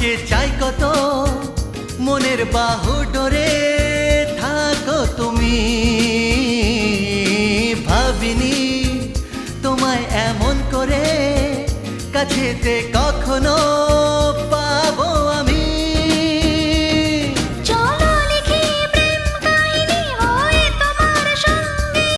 যে চাই কত, মনের বাহু ডোরে থাকো তুমি। ভাবিনি তোমায় এমন করে কাছেতে কখনো